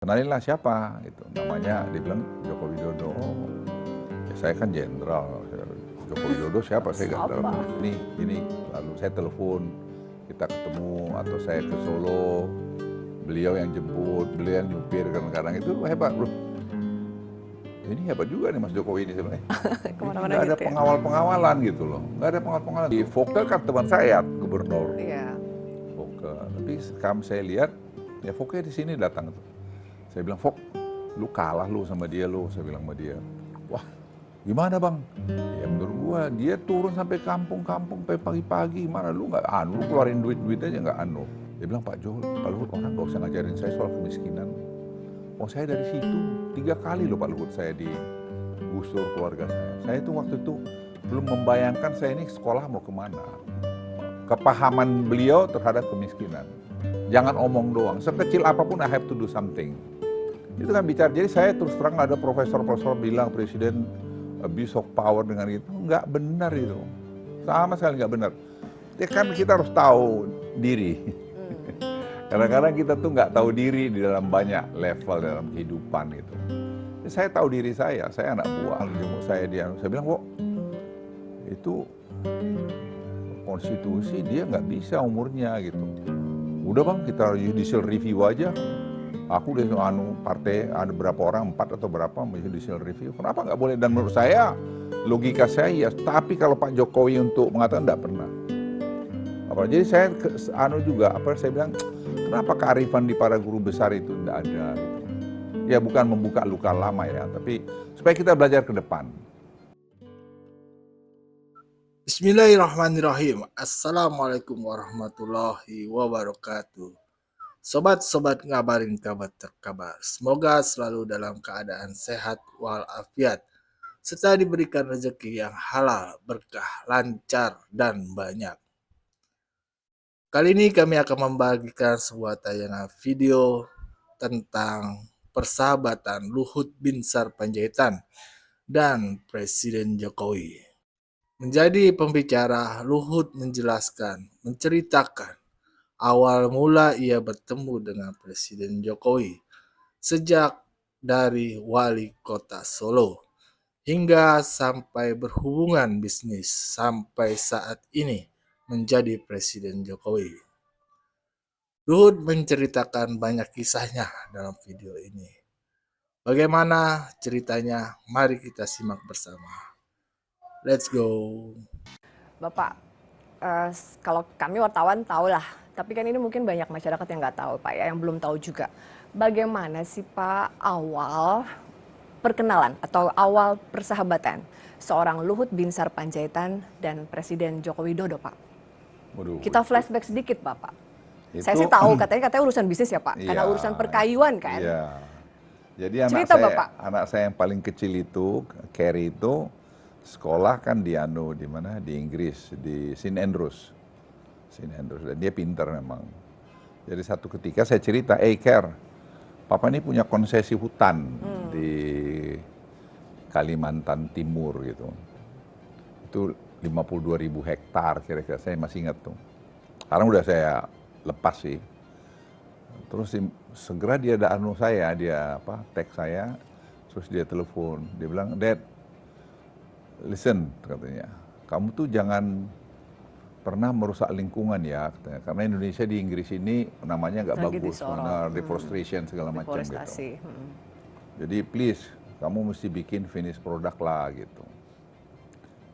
Kenalin lah siapa, gitu. Namanya, dia bilang Joko Widodo. Oh, ya saya kan jenderal. Joko Widodo siapa, saya nggak tahu. Ini, lalu saya telepon, kita ketemu, atau saya ke Solo, beliau yang jemput, beliau yang nyupir, kadang-kadang itu hebat bro. Ini hebat juga nih Mas Jokowi ini sebenarnya. Nggak ada gitu ya? pengawal-pengawalan gitu loh, nggak ada pengawal-pengawalan. Di Fokker kan teman saya, gubernur. Iya. Fokker, tapi sekarang saya lihat, ya Fokker di sini datang tuh. Saya bilang, Fok, lu kalah lu sama dia lu, saya bilang sama dia. Wah, gimana bang? Ya menurut gua, dia turun sampai kampung-kampung, sampai pagi-pagi, mana lu nggak lu keluarin duit-duit aja nggak Dia bilang, Pak Luhut, orang nggak usah ngajarin saya soal kemiskinan. Oh saya dari situ, 3 kali loh Pak Luhut saya digusur keluarga saya. Saya itu waktu itu belum membayangkan saya ini sekolah mau kemana. Kepahaman beliau terhadap kemiskinan. Jangan omong doang, sekecil apapun I have to do something. Itu kan bicara, jadi saya terus terang ada profesor-profesor bilang presiden abuse of power dengan itu, nggak benar itu. Sama sekali nggak benar. Ya kan kita harus tahu diri. Kadang-kadang kita tuh nggak tahu diri di dalam banyak level dalam kehidupan gitu. Ya, saya tahu diri saya anak buah. Jemput saya bilang, kok itu konstitusi dia nggak bisa umurnya gitu. Udah bang, kita judicial review aja. Aku udah partai ada berapa orang, 4 atau berapa judicial review. Kenapa nggak boleh? Dan menurut saya, logika saya ya. Tapi kalau Pak Jokowi untuk mengatakan nggak pernah. Jadi saya saya bilang, kenapa kearifan di para guru besar itu nggak ada? Gitu. Ya bukan membuka luka lama ya, tapi supaya kita belajar ke depan. Bismillahirrahmanirrahim. Assalamualaikum warahmatullahi wabarakatuh. Sobat-sobat ngabarin kabar terkabar. Semoga selalu dalam keadaan sehat walafiat, serta diberikan rezeki yang halal, berkah, lancar, dan banyak. Kali ini kami akan membagikan sebuah tayangan video tentang persahabatan Luhut Binsar Panjaitan dan Presiden Jokowi. Menjadi pembicara, Luhut menceritakan awal mula ia bertemu dengan Presiden Jokowi sejak dari wali kota Solo hingga sampai berhubungan bisnis sampai saat ini menjadi Presiden Jokowi. Luhut menceritakan banyak kisahnya dalam video ini. Bagaimana ceritanya? Mari kita simak bersama. Let's go. Bapak, kalau kami wartawan tahu lah, tapi kan ini mungkin banyak masyarakat yang nggak tahu Pak ya, yang belum tahu juga. Bagaimana sih Pak awal perkenalan atau awal persahabatan seorang Luhut Binsar Panjaitan dan Presiden Joko Widodo Pak? Waduh, Kita flashback sedikit Bapak. Saya itu, sih tahu katanya urusan bisnis ya Pak, karena iya, urusan perkayuan kan. Iya. Jadi anak saya yang paling kecil itu, Carrie itu sekolah kan di mana di Inggris, di St Andrews, dan dia pintar memang. Jadi satu ketika saya cerita, Care, Papa ini punya konsesi hutan di Kalimantan Timur gitu. Itu 52.000 hektar kira-kira, saya masih ingat tuh. Sekarang udah saya lepas sih. Terus segera dia ada teks saya, terus dia telepon, dia bilang, Dad, listen, katanya, kamu tuh jangan pernah merusak lingkungan ya, katanya. Karena Indonesia di Inggris ini namanya nggak bagus, mana deforestation segala macam gitu. Jadi please, kamu mesti bikin finish product lah gitu.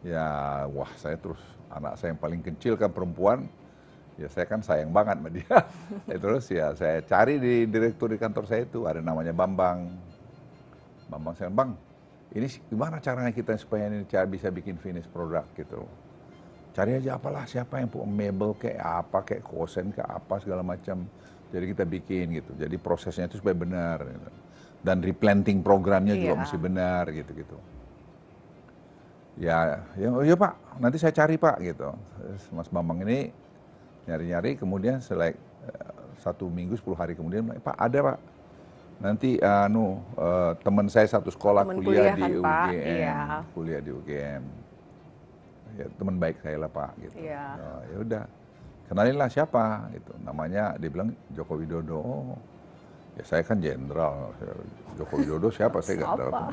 Ya, wah saya terus, anak saya yang paling kecil kan perempuan, ya saya kan sayang banget sama dia. Terus ya saya cari di direktur di kantor saya itu, ada namanya Bambang. Saya bilang, Bang, ini gimana caranya kita supaya ini bisa bikin finish product gitu. Cari aja apalah, siapa yang punya mebel kayak apa, kayak kosen, kayak apa segala macam. Jadi kita bikin gitu. Jadi prosesnya itu supaya benar. Gitu. Dan replanting programnya juga mesti benar gitu. Ya Pak, nanti saya cari Pak gitu. Mas Bambang ini nyari-nyari, kemudian 1 minggu 10 hari kemudian, Pak ada Pak. Nanti teman saya satu sekolah kuliah di UGM, kuliah di UGM. Ya, teman baik saya lah Pak gitu. Ya udah, kenalin lah siapa gitu. Namanya dia bilang Joko Widodo. Oh, Ya saya kan jenderal, Joko Widodo siapa saya nggak tahu. Siapa?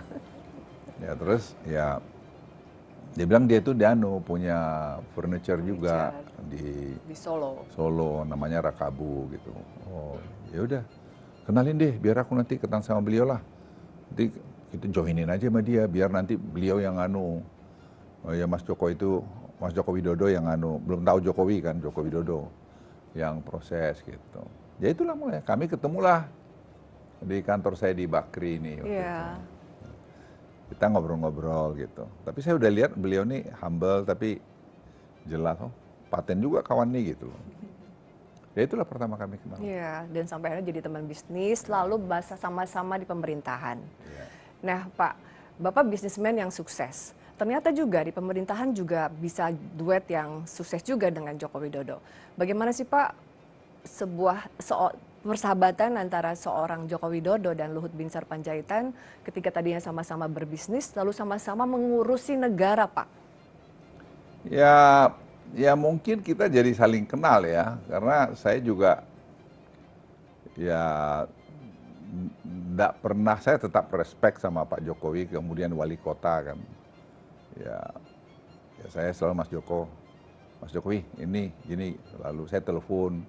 Ya terus ya dia bilang dia tuh punya furniture juga di Di Solo. Solo, namanya Rakabu gitu. Oh ya udah, kenalin deh biar aku nanti ketemu sama beliau lah. Nanti kita joinin aja sama dia biar nanti beliau yang oh ya Mas Joko Widodo yang belum tahu Jokowi kan, Joko Widodo yang proses gitu. Ya itulah mulai kami ketemulah di kantor saya di Bakri ini. Waktu Iya. itu. Kita ngobrol-ngobrol gitu. Tapi saya udah lihat beliau nih humble tapi jelas, oh paten juga kawan nih gitu loh. Ya itulah pertama kami kenal. Iya, dan sampai akhirnya jadi teman bisnis, lalu bahasa sama-sama di pemerintahan. Iya. Nah, Pak, Bapak bisnismen yang sukses. Ternyata juga di pemerintahan juga bisa duet yang sukses juga dengan Joko Widodo. Bagaimana sih Pak persahabatan antara seorang Joko Widodo dan Luhut Binsar Panjaitan ketika tadinya sama-sama berbisnis lalu sama-sama mengurusi negara, Pak? Ya mungkin kita jadi saling kenal ya, karena saya juga ya enggak pernah, saya tetap respect sama Pak Jokowi, kemudian wali kota kan. Ya saya selalu Mas Jokowi ini gini, lalu saya telepon,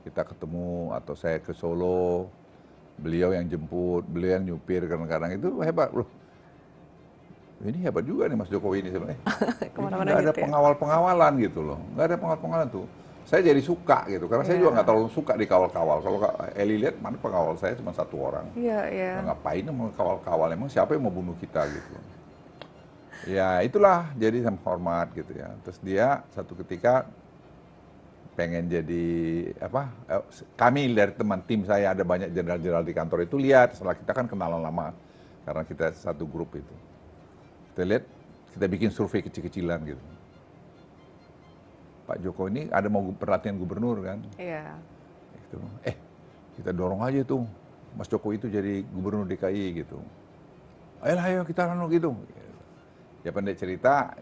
kita ketemu atau saya ke Solo, beliau yang jemput, beliau yang nyupir, kadang-kadang itu hebat loh. Ini hebat juga nih Mas Jokowi ini sebenarnya. Kemana-mana Nggak ada gitu ya? pengawal-pengawalan gitu loh, nggak ada pengawal-pengawalan tuh. Saya jadi suka gitu, karena saya juga nggak terlalu suka dikawal-kawal. Kalau Eli lihat mana pengawal saya cuma satu orang. Iya, iya. Ya, ngapain mau kawal-kawal, emang siapa yang mau bunuh kita gitu. Ya itulah, jadi sama hormat gitu ya. Terus dia satu ketika pengen jadi kami dari teman tim saya ada banyak jenderal-jenderal di kantor itu lihat, setelah kita kan kenalan lama karena kita satu grup itu. Kita lihat, kita bikin survei kecil-kecilan gitu. Pak Joko ini ada mau pelatihan gubernur kan. Iya. Gitu. Kita dorong aja tuh Mas Joko itu jadi gubernur DKI gitu. Ayo kita gitu. Ya pendek cerita,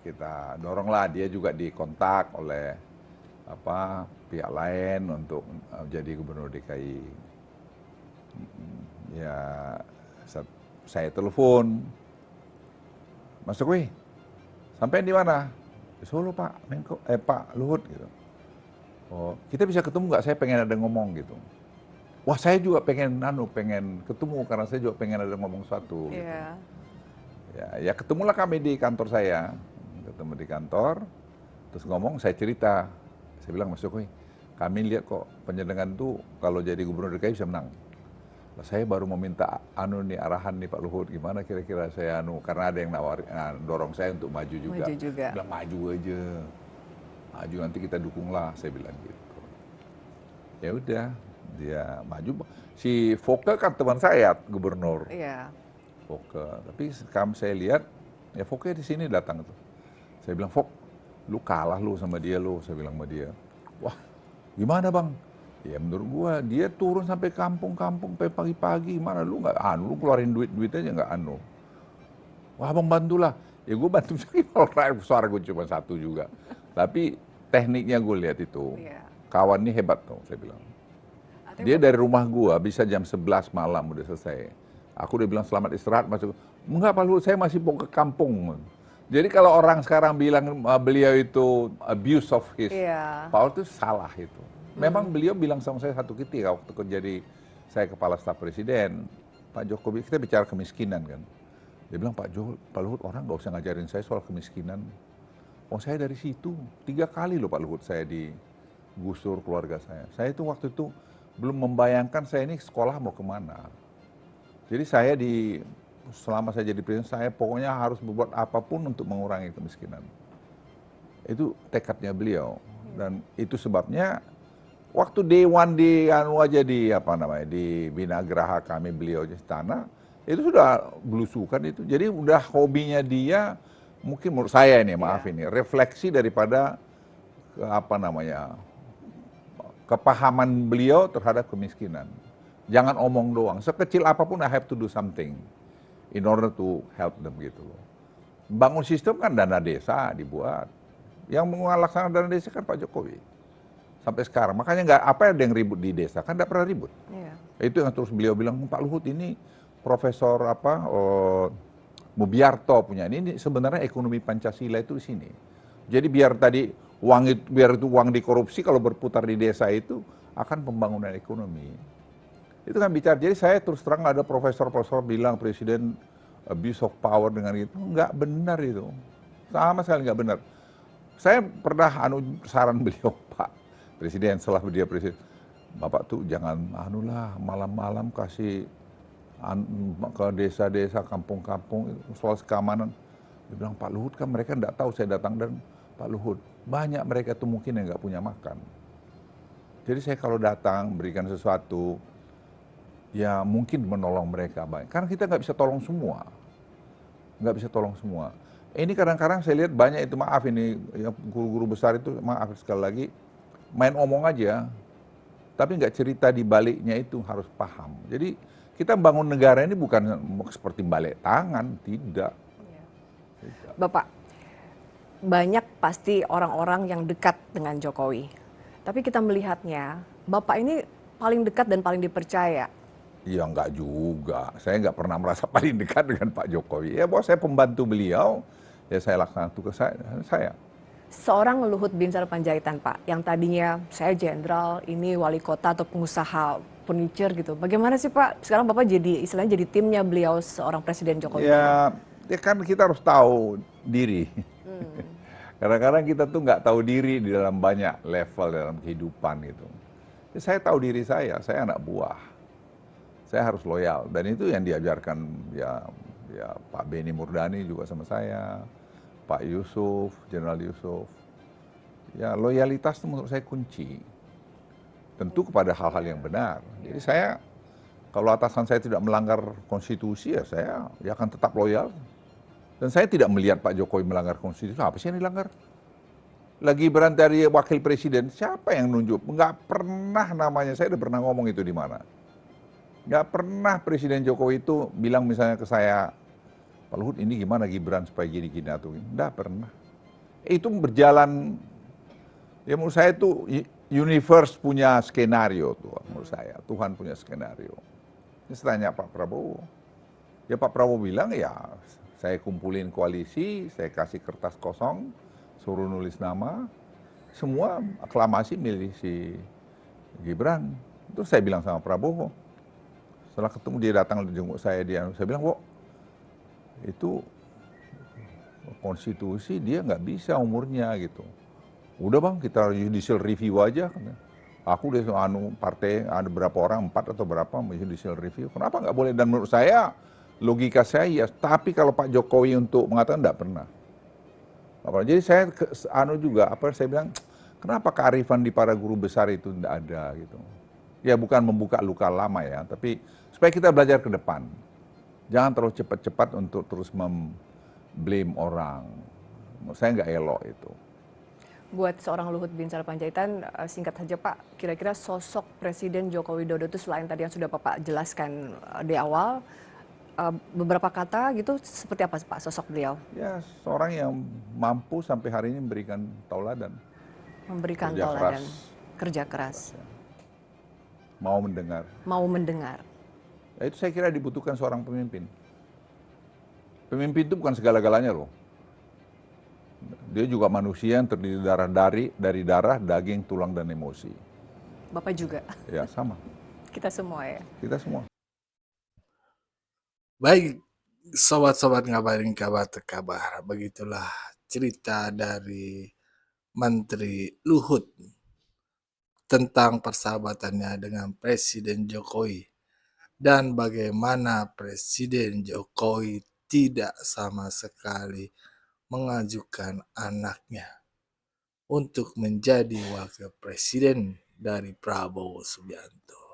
kita doronglah dia juga dikontak oleh pihak lain untuk jadi gubernur DKI. Ya saya telepon, Mas Jokowi, sampai di mana? Di Solo Pak, Pak Luhut gitu. Oh, kita bisa ketemu nggak? Saya pengen ada ngomong gitu. Wah, saya juga pengen ketemu karena saya juga pengen ada ngomong sesuatu. Gitu. Iya. Ya ketemulah kami di kantor saya, ketemu di kantor, terus ngomong, saya cerita, saya bilang Mas Jokowi, kami lihat kok penjaringan tuh kalau jadi gubernur DKI bisa menang. Saya baru meminta arahan nih Pak Luhut, gimana kira-kira saya karena ada yang dorong saya untuk maju juga. Maju juga. Bilang maju aja, maju nanti kita dukunglah, saya bilang gitu. Ya udah, dia maju. Si Foke kan teman saya, gubernur. Iya. Foke, tapi saya lihat, ya Foke di sini datang tuh. Saya bilang, Fok, lu kalah lu sama dia lu, saya bilang sama dia. Wah, gimana bang? Ya menurut gua dia turun sampai kampung-kampung sampai pagi-pagi, mana lu nggak lu keluarin duit aja nggak Wah bang bantulah, ya gua bantu kalau suara gua cuma satu juga, tapi tekniknya gua lihat itu, Iya. kawan ini hebat tuh, saya bilang. Dia dari rumah gua bisa jam 11 malam udah selesai. Aku udah bilang selamat istirahat, masuk. Enggak Pak Luhut, saya masih mau ke kampung. Jadi kalau orang sekarang bilang beliau itu abuse of his power itu salah itu. Memang beliau bilang sama saya satu ketika waktu jadi saya kepala staf presiden, Pak Jokowi, kita bicara kemiskinan kan. Dia bilang Pak Luhut orang nggak usah ngajarin saya soal kemiskinan. Oh saya dari situ 3 kali loh Pak Luhut saya digusur keluarga saya. Saya itu waktu itu belum membayangkan saya ini sekolah mau kemana. Jadi saya selama saya jadi presiden, saya pokoknya harus berbuat apapun untuk mengurangi kemiskinan. Itu tekadnya beliau. Dan itu sebabnya waktu day one di Bina Geraha kami beliau di istana, itu sudah belusukan itu. Jadi udah hobinya dia, mungkin menurut saya ini, maaf ini, refleksi daripada kepahaman beliau terhadap kemiskinan. Jangan omong doang, sekecil apapun I have to do something in order to help them gitu loh. Bangun sistem kan dana desa dibuat. Yang melaksanakan dana desa kan Pak Jokowi. Sampai sekarang, makanya ada yang ribut di desa, kan nggak pernah ribut. Iya. Itu yang terus beliau bilang, Pak Luhut ini Profesor Mubiarto punya ini sebenarnya ekonomi Pancasila itu di sini. Jadi biar itu uang dikorupsi kalau berputar di desa itu akan pembangunan ekonomi. Itu kan bicara. Jadi saya terus terang ada profesor-profesor bilang presiden abuse of power dengan itu nggak benar itu, sama sekali nggak benar. Saya pernah saran beliau Pak Presiden setelah dia presiden, Bapak tuh jangan malam-malam kasih ke desa-desa, kampung-kampung soal keamanan. Dia bilang, Pak Luhut kan mereka enggak tahu saya datang, dan Pak Luhut, banyak mereka tuh mungkin yang nggak punya makan. Jadi saya kalau datang berikan sesuatu, ya mungkin menolong mereka banyak. Karena kita nggak bisa tolong semua. Nggak bisa tolong semua. Ini kadang-kadang saya lihat banyak itu, maaf ini, ya, guru-guru besar itu, maaf sekali lagi, main omong aja, tapi nggak cerita di baliknya itu harus paham. Jadi kita bangun negara ini bukan seperti balik tangan, tidak. Bapak, banyak pasti orang-orang yang dekat dengan Jokowi. Tapi kita melihatnya, Bapak ini paling dekat dan paling dipercaya. Ya enggak juga, saya nggak pernah merasa paling dekat dengan Pak Jokowi. Ya bahwa saya pembantu beliau, ya saya laksanakan tugas saya. Seorang Luhut Binsar Panjaitan, Pak, yang tadinya saya jenderal, ini wali kota atau pengusaha furniture gitu. Bagaimana sih Pak, sekarang Bapak jadi istilahnya jadi timnya beliau seorang Presiden Jokowi? Ya kan kita harus tahu diri. Kadang-kadang kita tuh nggak tahu diri di dalam banyak level dalam kehidupan gitu. Ya, saya tahu diri saya anak buah. Saya harus loyal, dan itu yang diajarkan ya Pak Beni Murdani juga sama saya, Pak Yusuf, Jenderal Yusuf. Ya loyalitas itu menurut saya kunci. Tentu kepada hal-hal yang benar. Jadi saya, kalau atasan saya tidak melanggar konstitusi, ya saya akan tetap loyal. Dan saya tidak melihat Pak Jokowi melanggar konstitusi. Apa sih yang dilanggar? Lagi berhenti dari wakil presiden, siapa yang nunjuk? Nggak pernah namanya, saya udah pernah ngomong itu di mana. Nggak pernah Presiden Jokowi itu bilang misalnya ke saya, Pak Luhut ini gimana Gibran supaya gini-gini atau gini. Nggak pernah. Itu berjalan, ya menurut saya itu universe punya skenario tuh menurut saya. Tuhan punya skenario. Ini saya tanya Pak Prabowo. Ya Pak Prabowo bilang ya saya kumpulin koalisi, saya kasih kertas kosong, suruh nulis nama, semua aklamasi milih si Gibran. Terus saya bilang sama Prabowo, setelah ketemu dia datang jenguk saya bilang, Wo, itu konstitusi dia nggak bisa umurnya gitu. Udah bang, kita judicial review aja. Aku udah partai ada berapa orang, 4 atau berapa judicial review. Kenapa nggak boleh? Dan menurut saya logika saya ya. Tapi kalau Pak Jokowi untuk mengatakan nggak pernah. Jadi saya saya bilang, kenapa kearifan di para guru besar itu nggak ada gitu. Ya bukan membuka luka lama ya, tapi supaya kita belajar ke depan. Jangan terlalu cepat-cepat untuk terus blame orang. Menurut saya nggak elok itu. Buat seorang Luhut Binsar Panjaitan, singkat saja Pak, kira-kira sosok Presiden Joko Widodo itu selain tadi yang sudah Bapak jelaskan di awal, beberapa kata gitu, seperti apa Pak sosok beliau? Ya seorang yang mampu sampai hari ini memberikan tauladan. Memberikan Kerja tauladan, keras. kerja keras. Mau mendengar. Mau mendengar. Ya, itu saya kira dibutuhkan seorang pemimpin. Pemimpin itu bukan segala-galanya loh. Dia juga manusia yang terdiri dari darah, daging, tulang, dan emosi. Bapak juga. Ya sama. Kita semua ya. Kita semua. Baik, sobat-sobat ngabarin kabar terkabar. Begitulah cerita dari Menteri Luhut tentang persahabatannya dengan Presiden Jokowi. Dan bagaimana Presiden Jokowi tidak sama sekali mengajukan anaknya untuk menjadi wakil presiden dari Prabowo Subianto.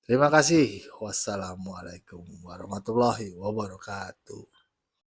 Terima kasih. Wassalamualaikum warahmatullahi wabarakatuh.